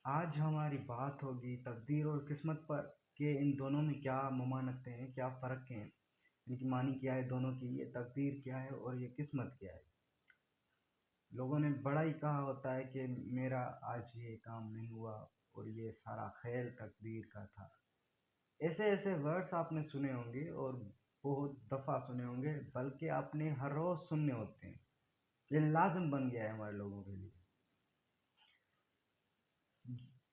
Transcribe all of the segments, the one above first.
آج ہماری بات ہوگی تقدیر اور قسمت پر کہ ان دونوں میں کیا ممانعتیں ہیں، کیا فرق ہیں، ان کی معنی کیا ہے دونوں کی، یہ تقدیر کیا ہے اور یہ قسمت کیا ہے۔ لوگوں نے بڑا ہی کہا ہوتا ہے کہ میرا آج یہ کام نہیں ہوا اور یہ سارا خیال تقدیر کا تھا۔ ایسے ایسے ورڈز آپ نے سنے ہوں گے اور بہت دفعہ سنے ہوں گے، بلکہ آپ نے ہر روز سننے ہوتے ہیں۔ یہ لازم بن گیا ہے ہمارے لوگوں کے لیے۔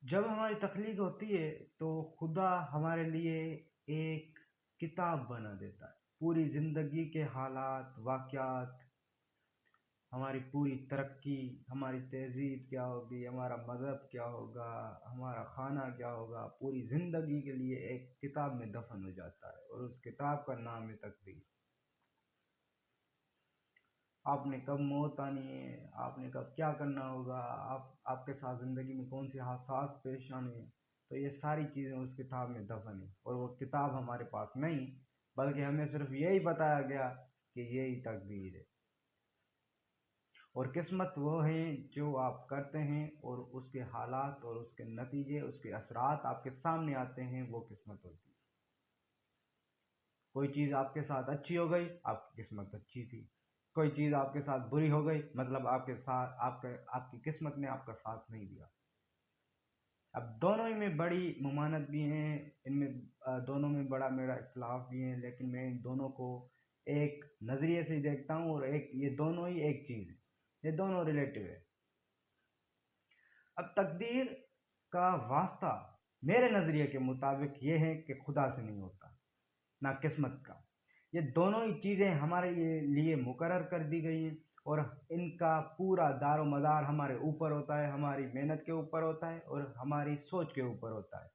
جب ہماری تخلیق ہوتی ہے تو خدا ہمارے لیے ایک کتاب بنا دیتا ہے، پوری زندگی کے حالات، واقعات، ہماری پوری ترقی، ہماری تہذیب کیا ہوگی، ہمارا مذہب کیا ہوگا، ہمارا کھانا کیا ہوگا، پوری زندگی کے لیے ایک کتاب میں دفن ہو جاتا ہے، اور اس کتاب کا نام ہے تقدیر۔ آپ نے کب موت آنی ہے، آپ نے کب کیا کرنا ہوگا، آپ کے ساتھ زندگی میں کون سے حادثات پیش آنے ہیں، تو یہ ساری چیزیں اس کتاب میں دفن ہیں، اور وہ کتاب ہمارے پاس نہیں، بلکہ ہمیں صرف یہی بتایا گیا کہ یہی تقدیر ہے۔ اور قسمت وہ ہیں جو آپ کرتے ہیں اور اس کے حالات اور اس کے نتیجے، اس کے اثرات آپ کے سامنے آتے ہیں، وہ قسمت ہوتی ہے۔ کوئی چیز آپ کے ساتھ اچھی ہو گئی، آپ کی قسمت اچھی تھی۔ کوئی چیز آپ کے ساتھ بری ہو گئی، مطلب آپ کے ساتھ آپ کی قسمت نے آپ کا ساتھ نہیں دیا۔ اب دونوں ہی میں بڑی ممانعت بھی ہیں، ان میں دونوں میں بڑا میرا اختلاف بھی ہے، لیکن میں ان دونوں کو ایک نظریے سے دیکھتا ہوں، اور یہ دونوں ہی ایک چیز ہے، یہ دونوں ریلیٹیو ہے۔ اب تقدیر کا واسطہ میرے نظریے کے مطابق یہ ہے کہ خدا سے نہیں ہوتا، نہ قسمت کا۔ یہ دونوں ہی چیزیں ہمارے لیے مقرر کر دی گئی ہیں، اور ان کا پورا دار و مدار ہمارے اوپر ہوتا ہے، ہماری محنت کے اوپر ہوتا ہے اور ہماری سوچ کے اوپر ہوتا ہے۔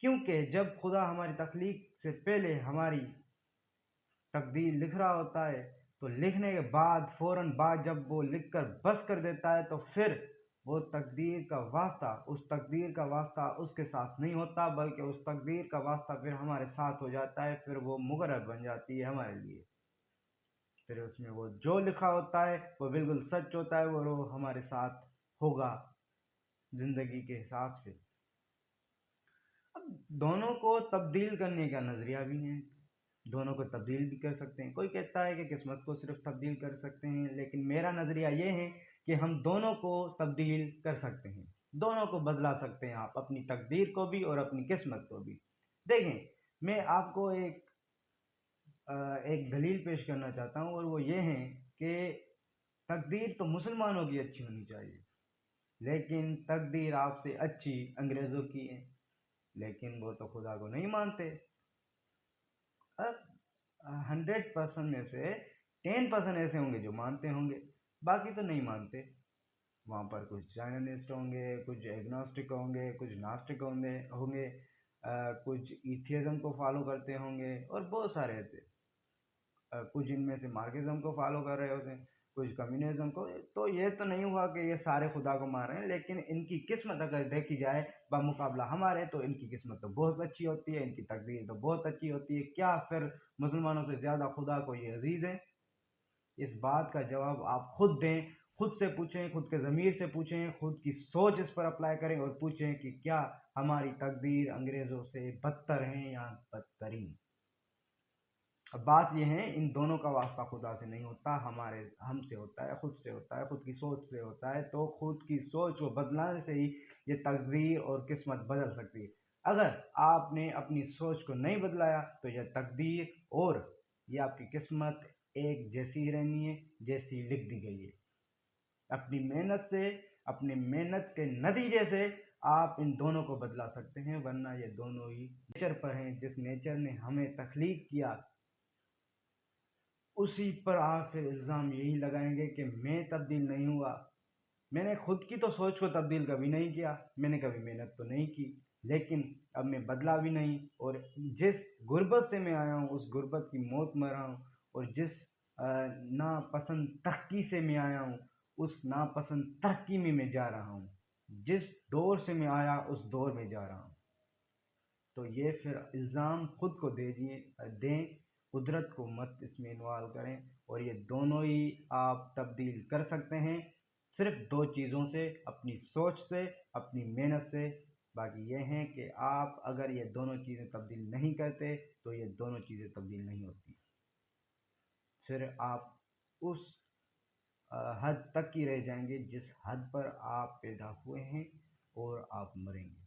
کیونکہ جب خدا ہماری تخلیق سے پہلے ہماری تقدیر لکھ رہا ہوتا ہے، تو لکھنے کے بعد فوراً بعد جب وہ لکھ کر بس کر دیتا ہے، تو پھر وہ تقدیر کا واسطہ، اس تقدیر کا واسطہ اس کے ساتھ نہیں ہوتا، بلکہ اس تقدیر کا واسطہ پھر ہمارے ساتھ ہو جاتا ہے، پھر وہ مقرر بن جاتی ہے ہمارے لیے۔ پھر اس میں وہ جو لکھا ہوتا ہے وہ بالکل سچ ہوتا ہے، اور وہ ہمارے ساتھ ہوگا زندگی کے حساب سے۔ اب دونوں کو تبدیل کرنے کا نظریہ بھی ہے، دونوں کو تبدیل بھی کر سکتے ہیں۔ کوئی کہتا ہے کہ قسمت کو صرف تبدیل کر سکتے ہیں، لیکن میرا نظریہ یہ ہے کہ ہم دونوں کو تبدیل کر سکتے ہیں، دونوں کو بدلا سکتے ہیں، آپ اپنی تقدیر کو بھی اور اپنی قسمت کو بھی۔ دیکھیں، میں آپ کو ایک دلیل پیش کرنا چاہتا ہوں، اور وہ یہ ہے کہ تقدیر تو مسلمانوں کی اچھی ہونی چاہیے، لیکن تقدیر آپ سے اچھی انگریزوں کی ہے، لیکن وہ تو خدا کو نہیں مانتے۔ 100% میں سے 10% ایسے ہوں گے جو مانتے ہوں گے، باقی تو نہیں مانتے۔ وہاں پر کچھ زائنسٹ ہوں گے، کچھ ایگنوسٹک ہوں گے، کچھ ناسٹک ہوں گے، کچھ ایتھیزم کو فالو کرتے ہوں گے، اور بہت سارے تھے۔ کچھ ان میں سے مارکسزم کو فالو کر رہے ہوتے ہیں، کچھ کمیونزم کو۔ تو یہ تو نہیں ہوا کہ یہ سارے خدا کو مان رہے ہیں، لیکن ان کی قسمت اگر دیکھی جائے بمقابلہ ہمارے، تو ان کی قسمت تو بہت اچھی ہوتی ہے، ان کی تقدیر تو بہت اچھی ہوتی ہے۔ کیا پھر مسلمانوں سے زیادہ خدا کو یہ عزیز ہے؟ اس بات کا جواب آپ خود دیں، خود سے پوچھیں، خود کے ضمیر سے پوچھیں، خود کی سوچ اس پر اپلائی کریں اور پوچھیں کہ کیا ہماری تقدیر انگریزوں سے بدتر ہیں یا بدترین؟ اب بات یہ ہے، ان دونوں کا واسطہ خدا سے نہیں ہوتا، ہم سے ہوتا ہے، خود سے ہوتا ہے، خود کی سوچ سے ہوتا ہے۔ تو خود کی سوچ کو بدلانے سے ہی یہ تقدیر اور قسمت بدل سکتی ہے۔ اگر آپ نے اپنی سوچ کو نہیں بدلایا تو یہ تقدیر اور یہ آپ کی قسمت ایک جیسی رہنی ہے جیسی لکھ دی گئی ہے۔ اپنی محنت سے، اپنی محنت کے نتیجے سے آپ ان دونوں کو بدلا سکتے ہیں، ورنہ یہ دونوں ہی نیچر پر ہیں۔ جس نیچر نے ہمیں تخلیق کیا، اسی پر آپ پھر الزام یہی لگائیں گے کہ میں تبدیل نہیں ہوا۔ میں نے خود کی تو سوچ کو تبدیل کبھی نہیں کیا، میں نے کبھی محنت تو نہیں کی، لیکن اب میں بدلا بھی نہیں، اور جس غربت سے میں آیا ہوں اس غربت کی موت مر رہا ہوں، اور جس ناپسند ترقی سے میں آیا ہوں اس ناپسند ترقی میں جا رہا ہوں، جس دور سے میں آیا اس دور میں جا رہا ہوں۔ تو یہ پھر الزام خود کو دیں، قدرت کو مت اس میں انوالو کریں، اور یہ دونوں ہی آپ تبدیل کر سکتے ہیں۔ صرف دو چیزوں سے، اپنی سوچ سے، اپنی محنت سے۔ باقی یہ ہیں کہ آپ اگر یہ دونوں چیزیں تبدیل نہیں کرتے تو یہ دونوں چیزیں تبدیل نہیں ہوتی، پھر آپ اس حد تک ہی رہ جائیں گے جس حد پر آپ پیدا ہوئے ہیں، اور آپ مریں گے۔